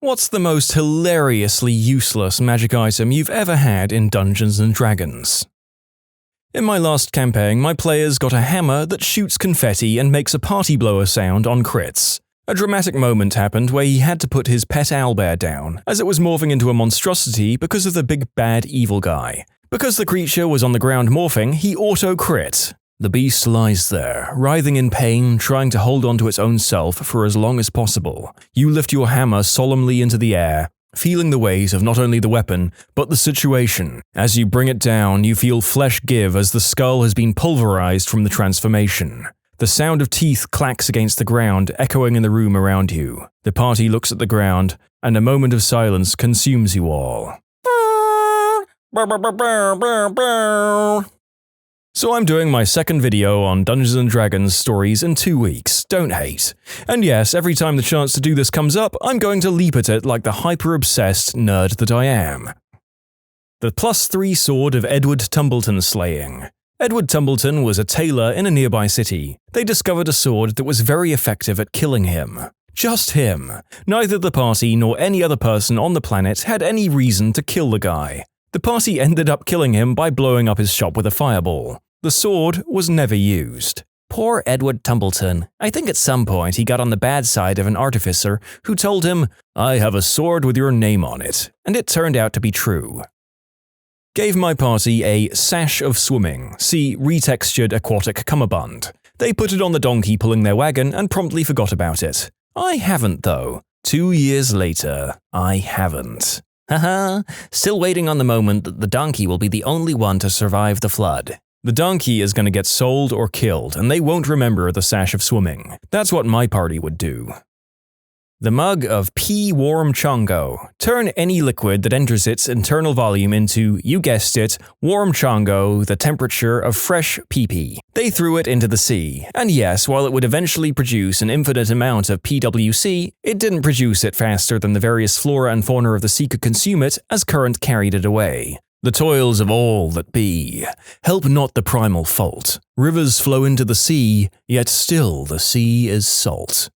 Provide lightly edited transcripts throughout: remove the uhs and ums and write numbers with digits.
What's the most hilariously useless magic item you've ever had in Dungeons & Dragons? In my last campaign, my players got a hammer that shoots confetti and makes a party blower sound on crits. A dramatic moment happened where he had to put his pet owlbear down, as it was morphing into a monstrosity because of the big bad evil guy. Because the creature was on the ground morphing, he auto-crit. The beast lies there, writhing in pain, trying to hold on to its own self for as long as possible. You lift your hammer solemnly into the air, feeling the weight of not only the weapon, but the situation. As you bring it down, you feel flesh give as the skull has been pulverized from the transformation. The sound of teeth clacks against the ground, echoing in the room around you. The party looks at the ground, and a moment of silence consumes you all. So I'm doing my second video on Dungeons & Dragons stories in 2 weeks, don't hate. And yes, every time the chance to do this comes up, I'm going to leap at it like the hyper-obsessed nerd that I am. The +3 sword of Edward Tumbleton slaying. Edward Tumbleton was a tailor in a nearby city. They discovered a sword that was very effective at killing him. Just him. Neither the party nor any other person on the planet had any reason to kill the guy. The party ended up killing him by blowing up his shop with a fireball. The sword was never used. Poor Edward Tumbleton. I think at some point he got on the bad side of an artificer who told him, "I have a sword with your name on it," and it turned out to be true. Gave my party a sash of swimming, see retextured aquatic cummerbund. They put it on the donkey pulling their wagon and promptly forgot about it. I haven't though. 2 years later, I haven't. Haha, still waiting on the moment that the donkey will be the only one to survive the flood. The donkey is going to get sold or killed, and they won't remember the sash of swimming. That's what my party would do. The mug of pea warm chongo. Turn any liquid that enters its internal volume into, you guessed it, warm chongo, the temperature of fresh pee-pee. They threw it into the sea, and yes, while it would eventually produce an infinite amount of PWC, it didn't produce it faster than the various flora and fauna of the sea could consume it as current carried it away. The toils of all that be. Help not the primal fault. Rivers flow into the sea, yet still the sea is salt.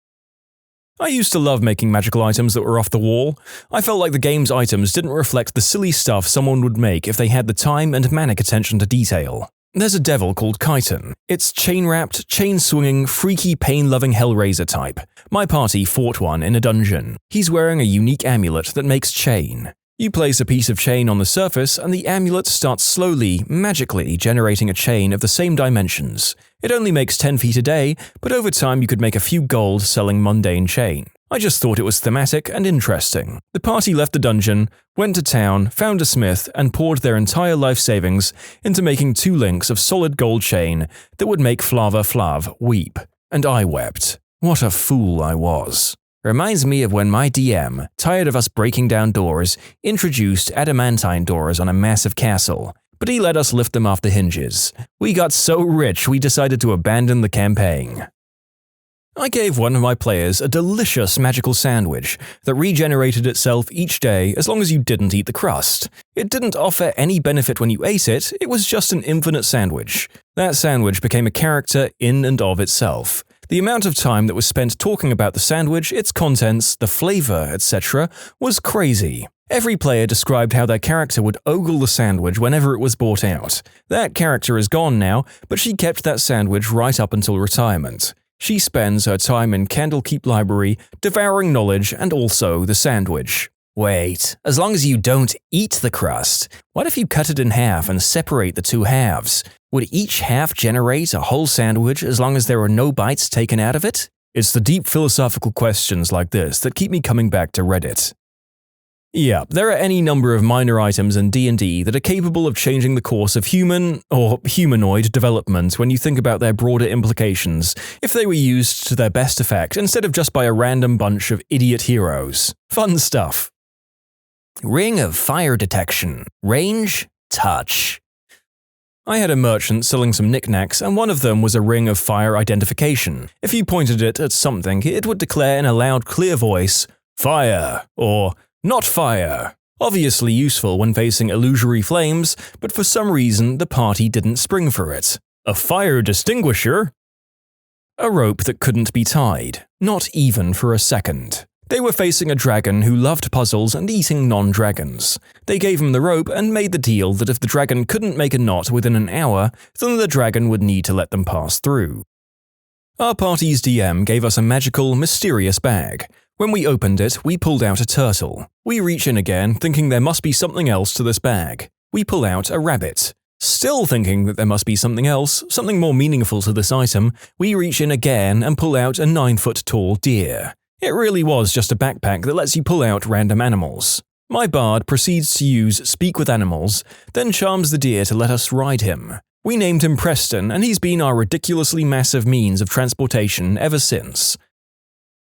I used to love making magical items that were off the wall. I felt like the game's items didn't reflect the silly stuff someone would make if they had the time and manic attention to detail. There's a devil called Chiton. It's chain-wrapped, chain-swinging, freaky, pain-loving Hellraiser type. My party fought one in a dungeon. He's wearing a unique amulet that makes chain. You place a piece of chain on the surface and the amulet starts slowly, magically generating a chain of the same dimensions. It only makes 10 feet a day, but over time you could make a few gold selling mundane chain. I just thought it was thematic and interesting. The party left the dungeon, went to town, found a smith, and poured their entire life savings into making 2 links of solid gold chain that would make Flava Flav weep. And I wept. What a fool I was. Reminds me of when my DM, tired of us breaking down doors, introduced adamantine doors on a massive castle, but he let us lift them off the hinges. We got so rich we decided to abandon the campaign. I gave one of my players a delicious magical sandwich that regenerated itself each day as long as you didn't eat the crust. It didn't offer any benefit when you ate it, it was just an infinite sandwich. That sandwich became a character in and of itself. The amount of time that was spent talking about the sandwich, its contents, the flavor, etc. was crazy. Every player described how their character would ogle the sandwich whenever it was brought out. That character is gone now, but she kept that sandwich right up until retirement. She spends her time in Candlekeep Library, devouring knowledge and also the sandwich. Wait, as long as you don't eat the crust, what if you cut it in half and separate the 2 halves? Would each half generate a whole sandwich as long as there were no bites taken out of it? It's the deep philosophical questions like this that keep me coming back to Reddit. Yeah, there are any number of minor items in D&D that are capable of changing the course of human or humanoid development when you think about their broader implications, if they were used to their best effect instead of just by a random bunch of idiot heroes. Fun stuff. Ring of fire detection. Range? Touch. I had a merchant selling some knickknacks, and one of them was a ring of fire identification. If you pointed it at something, it would declare in a loud, clear voice, "Fire," or "Not fire." Obviously useful when facing illusory flames, but for some reason the party didn't spring for it. A fire distinguisher? A rope that couldn't be tied, not even for a second. They were facing a dragon who loved puzzles and eating non-dragons. They gave him the rope and made the deal that if the dragon couldn't make a knot within an hour, then the dragon would need to let them pass through. Our party's DM gave us a magical, mysterious bag. When we opened it, we pulled out a turtle. We reach in again, thinking there must be something else to this bag. We pull out a rabbit. Still thinking that there must be something else, something more meaningful to this item, we reach in again and pull out a 9-foot-tall deer. It really was just a backpack that lets you pull out random animals. My bard proceeds to use Speak with Animals, then charms the deer to let us ride him. We named him Preston, and he's been our ridiculously massive means of transportation ever since.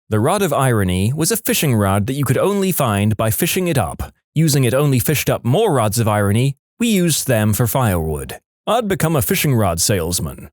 The Rod of Irony was a fishing rod that you could only find by fishing it up. Using it only fished up more rods of irony, we used them for firewood. I'd become a fishing rod salesman.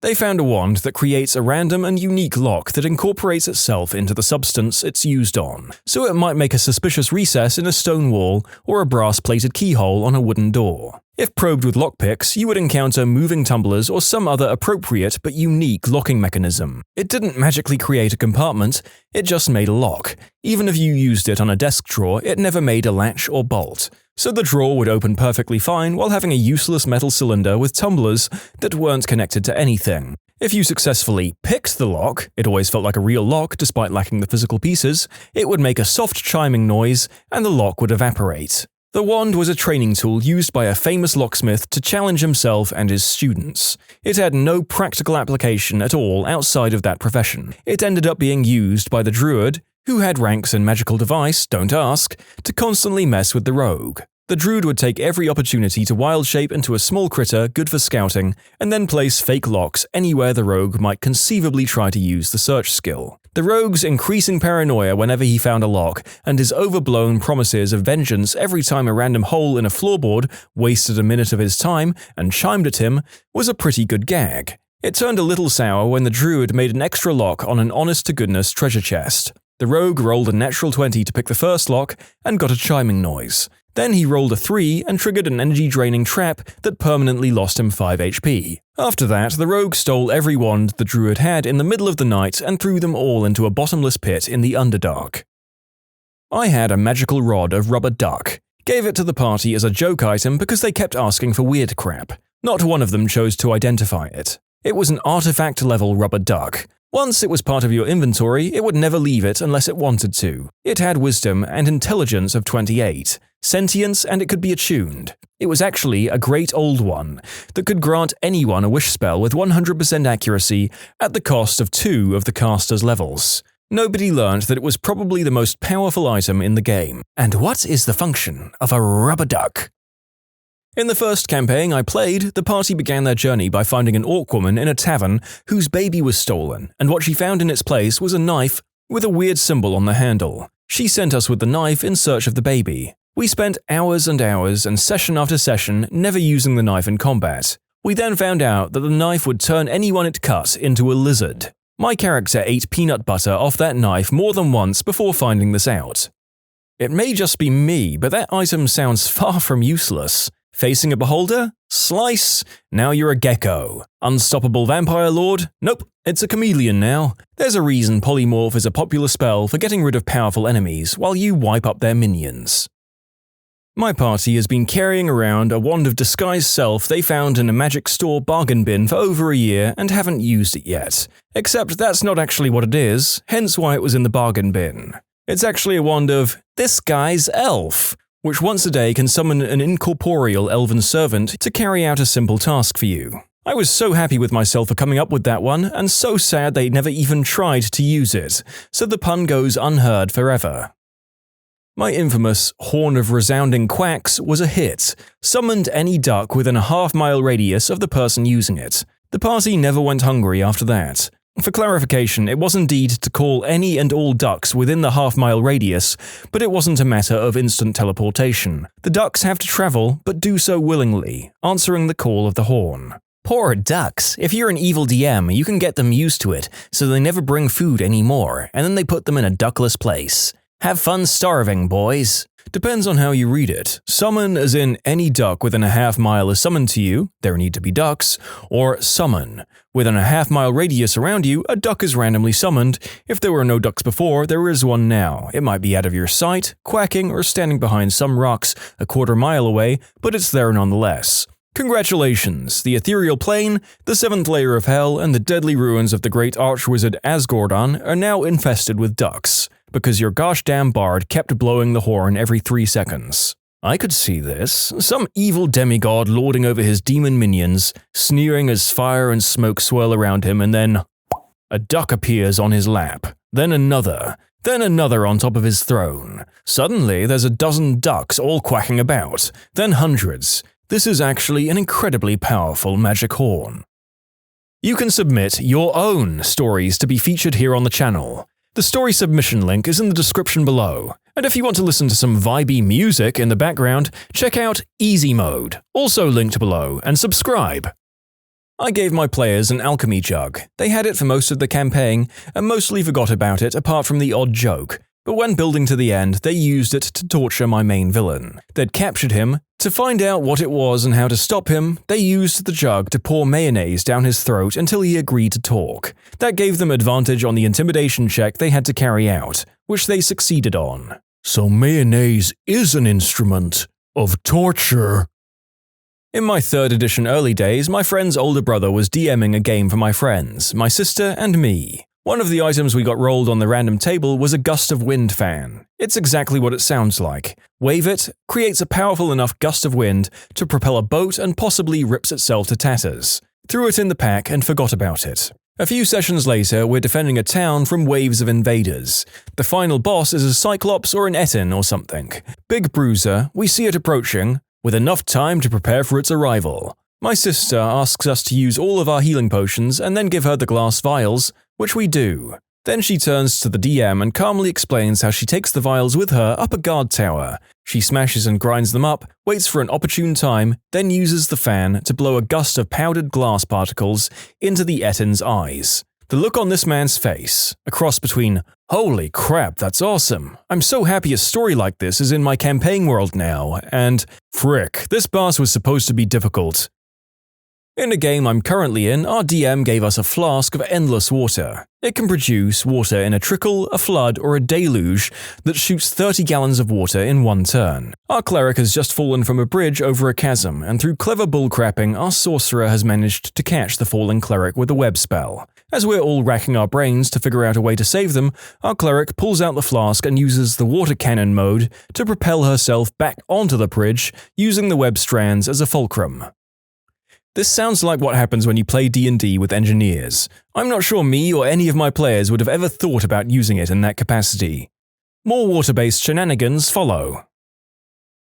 They found a wand that creates a random and unique lock that incorporates itself into the substance it's used on, so it might make a suspicious recess in a stone wall or a brass-plated keyhole on a wooden door. If probed with lockpicks, you would encounter moving tumblers or some other appropriate but unique locking mechanism. It didn't magically create a compartment, it just made a lock. Even if you used it on a desk drawer, it never made a latch or bolt. So the drawer would open perfectly fine while having a useless metal cylinder with tumblers that weren't connected to anything. If you successfully picked the lock, it always felt like a real lock despite lacking the physical pieces, it would make a soft chiming noise and the lock would evaporate. The wand was a training tool used by a famous locksmith to challenge himself and his students. It had no practical application at all outside of that profession. It ended up being used by the druid, who had ranks in magical device, don't ask, to constantly mess with the rogue. The druid would take every opportunity to wild shape into a small critter good for scouting, and then place fake locks anywhere the rogue might conceivably try to use the search skill. The rogue's increasing paranoia whenever he found a lock, and his overblown promises of vengeance every time a random hole in a floorboard wasted a minute of his time and chimed at him, was a pretty good gag. It turned a little sour when the druid made an extra lock on an honest-to-goodness treasure chest. The rogue rolled a natural 20 to pick the first lock and got a chiming noise. Then he rolled a 3 and triggered an energy-draining trap that permanently lost him 5 HP. After that, the rogue stole every wand the druid had in the middle of the night and threw them all into a bottomless pit in the Underdark. I had a magical rod of rubber duck. Gave it to the party as a joke item because they kept asking for weird crap. Not one of them chose to identify it. It was an artifact-level rubber duck. Once it was part of your inventory, it would never leave it unless it wanted to. It had wisdom and intelligence of 28, sentience, and it could be attuned. It was actually a great old one that could grant anyone a wish spell with 100% accuracy at the cost of 2 of the caster's levels. Nobody learned that it was probably the most powerful item in the game. And what is the function of a rubber duck? In the first campaign I played, the party began their journey by finding an orc woman in a tavern whose baby was stolen, and what she found in its place was a knife with a weird symbol on the handle. She sent us with the knife in search of the baby. We spent hours and hours and session after session never using the knife in combat. We then found out that the knife would turn anyone it cut into a lizard. My character ate peanut butter off that knife more than once before finding this out. It may just be me, but that item sounds far from useless. Facing a beholder? Slice? Now you're a gecko. Unstoppable vampire lord? Nope, it's a chameleon now. There's a reason polymorph is a popular spell for getting rid of powerful enemies while you wipe up their minions. My party has been carrying around a wand of disguised self they found in a magic store bargain bin for over a year and haven't used it yet. Except that's not actually what it is, hence why it was in the bargain bin. It's actually a wand of this guy's elf, which once a day can summon an incorporeal elven servant to carry out a simple task for you. I was so happy with myself for coming up with that one, and so sad they never even tried to use it, so the pun goes unheard forever. My infamous Horn of Resounding Quacks was a hit, summoned any duck within a half-mile radius of the person using it. The party never went hungry after that. For clarification, it was indeed to call any and all ducks within the half-mile radius, but it wasn't a matter of instant teleportation. The ducks have to travel, but do so willingly, answering the call of the horn. Poor ducks. If you're an evil DM, you can get them used to it, so they never bring food anymore, and then they put them in a duckless place. Have fun starving, boys. Depends on how you read it. Summon as in any duck within a half-mile is summoned to you, there need to be ducks, or summon. Within a half-mile radius around you, a duck is randomly summoned. If there were no ducks before, there is one now. It might be out of your sight, quacking, or standing behind some rocks a quarter-mile away, but it's there nonetheless. Congratulations! The ethereal plane, the seventh layer of hell, and the deadly ruins of the great archwizard Asgordon are now infested with ducks, because your gosh damn bard kept blowing the horn every 3 seconds. I could see this. Some evil demigod lording over his demon minions, sneering as fire and smoke swirl around him, and then a duck appears on his lap. Then another on top of his throne. Suddenly, there's a dozen ducks all quacking about. Then hundreds. This is actually an incredibly powerful magic horn. You can submit your own stories to be featured here on the channel. The story submission link is in the description below, and if you want to listen to some vibey music in the background, check out easymode, also linked below, and subscribe. I gave my players an alchemy jug. They had it for most of the campaign, and mostly forgot about it apart from the odd joke, but when building to the end, they used it to torture my main villain. They'd captured him. To find out what it was and how to stop him, they used the jug to pour mayonnaise down his throat until he agreed to talk. That gave them advantage on the intimidation check they had to carry out, which they succeeded on. So mayonnaise is an instrument of torture. In my 3rd edition early days, my friend's older brother was DMing a game for my friends, my sister, and me. One of the items we got rolled on the random table was a gust of wind fan. It's exactly what it sounds like. Wave it, creates a powerful enough gust of wind to propel a boat and possibly rips itself to tatters. Threw it in the pack and forgot about it. A few sessions later, we're defending a town from waves of invaders. The final boss is a Cyclops or an Etin or something. Big bruiser, we see it approaching, with enough time to prepare for its arrival. My sister asks us to use all of our healing potions and then give her the glass vials, which we do. Then she turns to the DM and calmly explains how she takes the vials with her up a guard tower. She smashes and grinds them up, waits for an opportune time, then uses the fan to blow a gust of powdered glass particles into the Etin's eyes. The look on this man's face, a cross between, "Holy crap, that's awesome. I'm so happy a story like this is in my campaign world now," and "Frick, this boss was supposed to be difficult." In the game I'm currently in, our DM gave us a flask of endless water. It can produce water in a trickle, a flood, or a deluge that shoots 30 gallons of water in one turn. Our cleric has just fallen from a bridge over a chasm, and through clever bullcrapping, our sorcerer has managed to catch the falling cleric with a web spell. As we're all racking our brains to figure out a way to save them, our cleric pulls out the flask and uses the water cannon mode to propel herself back onto the bridge, using the web strands as a fulcrum. This sounds like what happens when you play D&D with engineers. I'm not sure me or any of my players would have ever thought about using it in that capacity. More water-based shenanigans follow.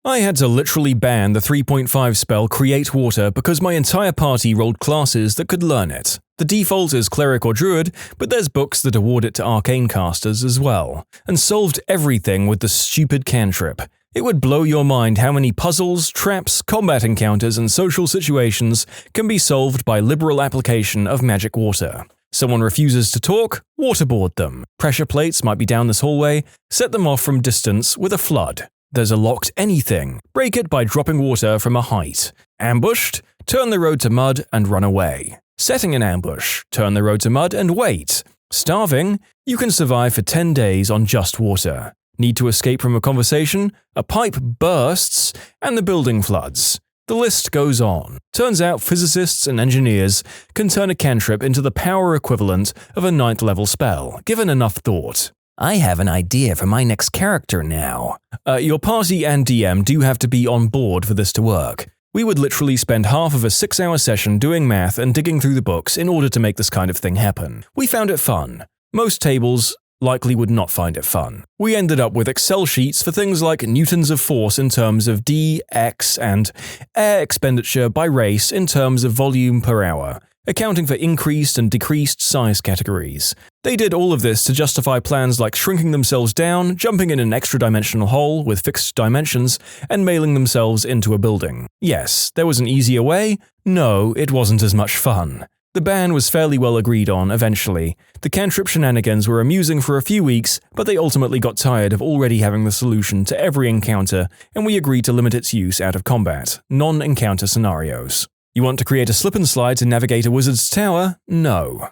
I had to literally ban the 3.5 spell Create Water because my entire party rolled classes that could learn it. The default is Cleric or Druid, but there's books that award it to Arcane casters as well, and solved everything with the stupid cantrip. It would blow your mind how many puzzles, traps, combat encounters, and social situations can be solved by liberal application of magic water. Someone refuses to talk, waterboard them. Pressure plates might be down this hallway, set them off from distance with a flood. There's a locked anything, break it by dropping water from a height. Ambushed, turn the road to mud and run away. Setting an ambush, turn the road to mud and wait. Starving, you can survive for 10 days on just water. Need to escape from a conversation, a pipe bursts, and the building floods. The list goes on. Turns out physicists and engineers can turn a cantrip into the power equivalent of a 9th level spell, given enough thought. I have an idea for my next character now. Your party and DM do have to be on board for this to work. We would literally spend half of a 6-hour session doing math and digging through the books in order to make this kind of thing happen. We found it fun. Most tables likely would not find it fun. We ended up with Excel sheets for things like newtons of force in terms of D, X, and air expenditure by race in terms of volume per hour, accounting for increased and decreased size categories. They did all of this to justify plans like shrinking themselves down, jumping in an extra-dimensional hole with fixed dimensions, and mailing themselves into a building. Yes, there was an easier way. No, it wasn't as much fun. The ban was fairly well agreed on eventually. The cantrip shenanigans were amusing for a few weeks, but they ultimately got tired of already having the solution to every encounter, and we agreed to limit its use out of combat, non-encounter scenarios. You want to create a slip and slide to navigate a wizard's tower? No.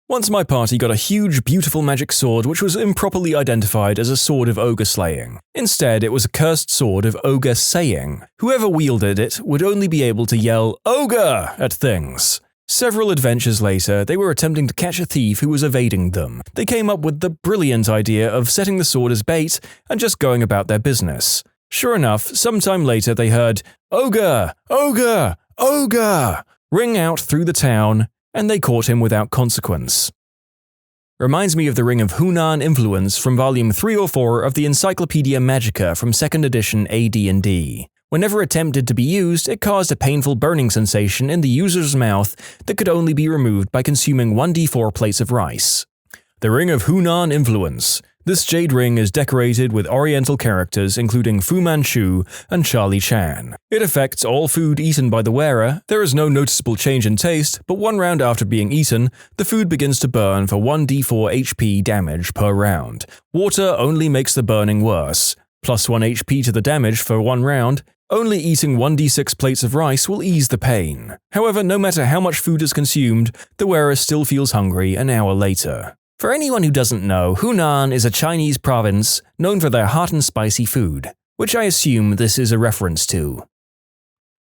Once my party got a huge, beautiful magic sword which was improperly identified as a sword of ogre slaying. Instead, it was a cursed sword of ogre saying. Whoever wielded it would only be able to yell "Ogre!" at things. Several adventures later, they were attempting to catch a thief who was evading them. They came up with the brilliant idea of setting the sword as bait and just going about their business. Sure enough, sometime later they heard "Ogre! Ogre! Ogre!" ring out through the town, and they caught him without consequence. Reminds me of the Ring of Hunan influence from volume 3 or 4 of the Encyclopedia Magica from 2nd edition AD&D. Whenever attempted to be used, it caused a painful burning sensation in the user's mouth that could only be removed by consuming 1d4 plates of rice. The Ring of Hunan influence. This jade ring is decorated with oriental characters including Fu Manchu and Charlie Chan. It affects all food eaten by the wearer. There is no noticeable change in taste, but one round after being eaten, the food begins to burn for 1d4 HP damage per round. Water only makes the burning worse. Plus 1 HP to the damage for one round. Only eating 1d6 plates of rice will ease the pain. However, no matter how much food is consumed, the wearer still feels hungry an hour later. For anyone who doesn't know, Hunan is a Chinese province known for their hot and spicy food, which I assume this is a reference to.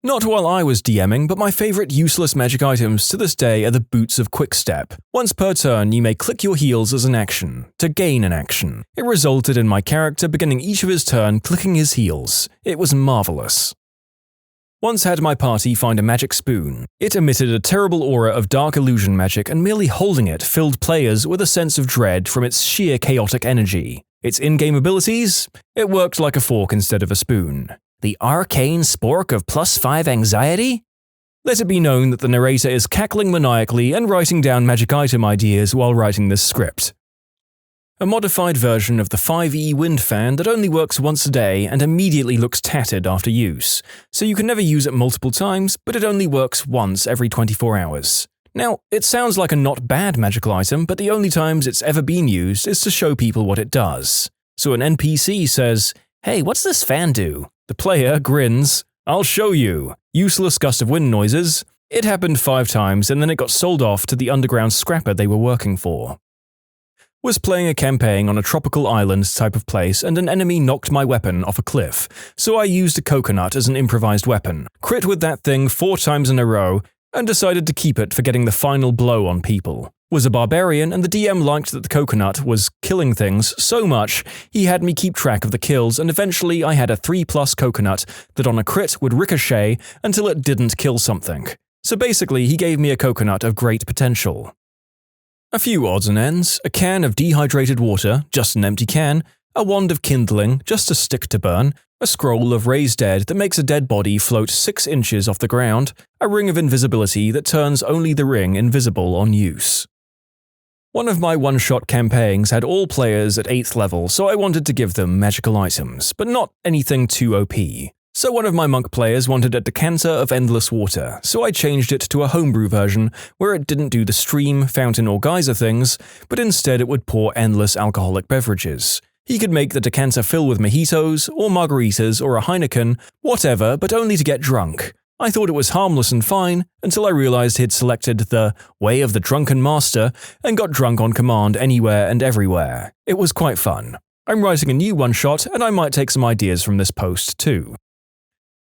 Not while I was DMing, but my favorite useless magic items to this day are the Boots of Quickstep. Once per turn, you may click your heels as an action, to gain an action. It resulted in my character beginning each of his turn clicking his heels. It was marvelous. Once had my party find a magic spoon. It emitted a terrible aura of dark illusion magic, and merely holding it filled players with a sense of dread from its sheer chaotic energy. Its in-game abilities? It worked like a fork instead of a spoon. The arcane spork of +5 anxiety? Let it be known that the narrator is cackling maniacally and writing down magic item ideas while writing this script. A modified version of the 5e wind fan that only works once a day and immediately looks tattered after use, so you can never use it multiple times, but it only works once every 24 hours. Now, it sounds like a not bad magical item, but the only times it's ever been used is to show people what it does. So an NPC says, "Hey, what's this fan do?" The player grins, "I'll show you." Useless gust of wind noises. It happened 5 times and then it got sold off to the underground scrapper they were working for. Was playing a campaign on a tropical island type of place and an enemy knocked my weapon off a cliff, so I used a coconut as an improvised weapon, crit with that thing 4 times in a row, and decided to keep it for getting the final blow on people. Was a barbarian and the DM liked that the coconut was killing things so much he had me keep track of the kills, and eventually I had a 3+ coconut that on a crit would ricochet until it didn't kill something. So basically he gave me a coconut of great potential. A few odds and ends, a can of dehydrated water, just an empty can, a wand of kindling, just a stick to burn, a scroll of raise dead that makes a dead body float 6 inches off the ground, a ring of invisibility that turns only the ring invisible on use. One of my one-shot campaigns had all players at 8th level, so I wanted to give them magical items, but not anything too OP. So one of my monk players wanted a decanter of endless water, so I changed it to a homebrew version where it didn't do the stream, fountain or geyser things, but instead it would pour endless alcoholic beverages. He could make the decanter fill with mojitos, or margaritas, or a Heineken, whatever, but only to get drunk. I thought it was harmless and fine, until I realized he'd selected the Way of the Drunken Master and got drunk on command anywhere and everywhere. It was quite fun. I'm writing a new one-shot, and I might take some ideas from this post too.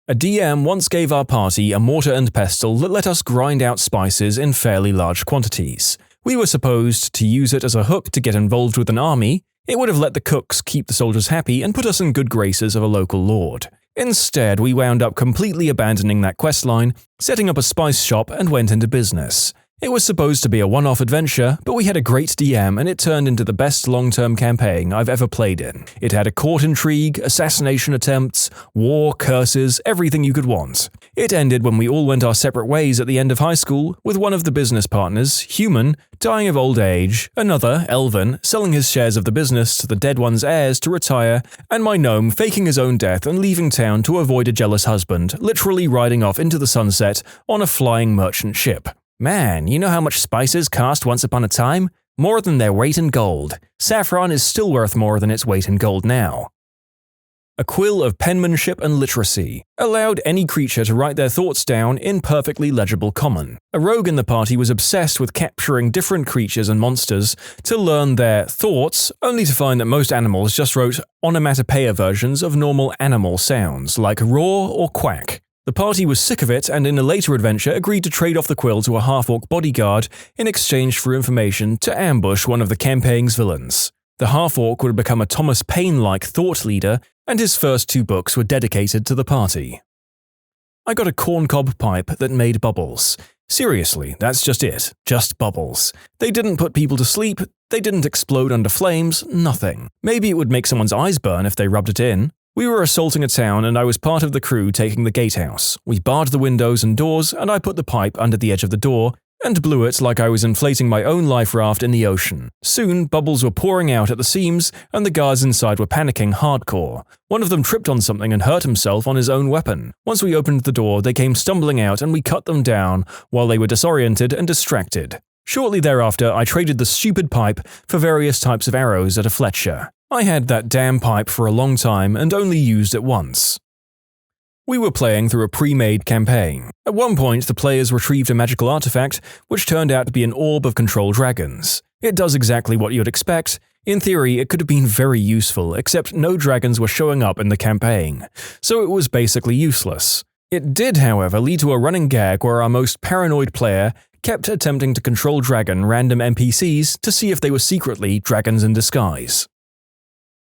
A DM once gave our party a mortar and pestle that let us grind out spices in fairly large quantities. We were supposed to use it as a hook to get involved with an army. It would have let the cooks keep the soldiers happy and put us in good graces of a local lord. Instead, we wound up completely abandoning that questline, setting up a spice shop and went into business. It was supposed to be a one-off adventure, but we had a great DM and it turned into the best long-term campaign I've ever played in. It had a court intrigue, assassination attempts, war, curses, everything you could want. It ended when we all went our separate ways at the end of high school, with one of the business partners, human, dying of old age, another, elven, selling his shares of the business to the dead one's heirs to retire, and my gnome faking his own death and leaving town to avoid a jealous husband, literally riding off into the sunset on a flying merchant ship. Man, you know how much spices cost once upon a time? More than their weight in gold. Saffron is still worth more than its weight in gold now. A quill of penmanship and literacy allowed any creature to write their thoughts down in perfectly legible common. A rogue in the party was obsessed with capturing different creatures and monsters to learn their thoughts, only to find that most animals just wrote onomatopoeia versions of normal animal sounds, like roar or quack. The party was sick of it and in a later adventure agreed to trade off the quill to a half-orc bodyguard in exchange for information to ambush one of the campaign's villains. The half-orc would become a Thomas Paine-like thought leader, and his first 2 books were dedicated to the party. I got a corncob pipe that made bubbles. Seriously, that's just it. Just bubbles. They didn't put people to sleep, they didn't explode under flames, nothing. Maybe it would make someone's eyes burn if they rubbed it in. We were assaulting a town and I was part of the crew taking the gatehouse. We barred the windows and doors and I put the pipe under the edge of the door and blew it like I was inflating my own life raft in the ocean. Soon, bubbles were pouring out at the seams, and the guards inside were panicking hardcore. One of them tripped on something and hurt himself on his own weapon. Once we opened the door, they came stumbling out and we cut them down while they were disoriented and distracted. Shortly thereafter, I traded the stupid pipe for various types of arrows at a Fletcher. I had that damn pipe for a long time and only used it once. We were playing through a pre-made campaign. At one point, the players retrieved a magical artifact, which turned out to be an orb of controlled dragons. It does exactly what you'd expect. In theory, it could have been very useful, except no dragons were showing up in the campaign, so it was basically useless. It did, however, lead to a running gag where our most paranoid player kept attempting to control dragon random NPCs to see if they were secretly dragons in disguise.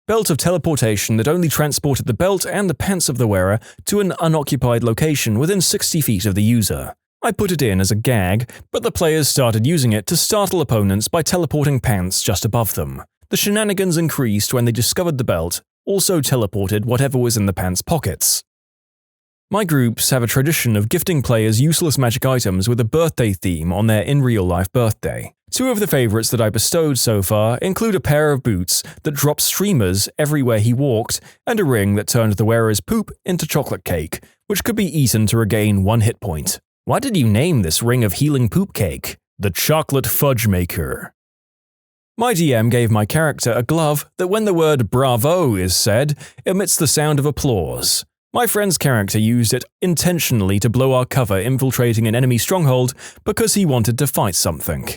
Belt of teleportation that only transported the belt and the pants of the wearer to an unoccupied location within 60 feet of the user. I put it in as a gag, but the players started using it to startle opponents by teleporting pants just above them. The shenanigans increased when they discovered the belt also teleported whatever was in the pants' pockets. My groups have a tradition of gifting players useless magic items with a birthday theme on their in-real-life birthday. 2 of the favorites that I bestowed so far include a pair of boots that dropped streamers everywhere he walked and a ring that turned the wearer's poop into chocolate cake, which could be eaten to regain 1 hit point. Why did you name this ring of healing poop cake? The Chocolate Fudge Maker. My DM gave my character a glove that when the word bravo is said, emits the sound of applause. My friend's character used it intentionally to blow our cover infiltrating an enemy stronghold because he wanted to fight something.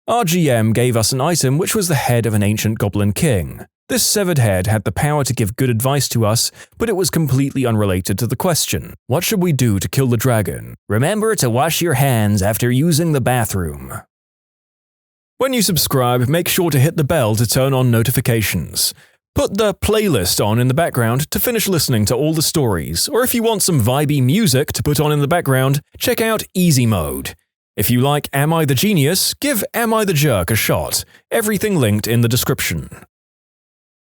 Our GM gave us an item which was the head of an ancient goblin king. This severed head had the power to give good advice to us, but it was completely unrelated to the question. What should we do to kill the dragon? Remember to wash your hands after using the bathroom. When you subscribe, make sure to hit the bell to turn on notifications. Put the playlist on in the background to finish listening to all the stories, or if you want some vibey music to put on in the background, check out easymode. If you like Am I the Genius, give Am I the Jerk a shot. Everything linked in the description.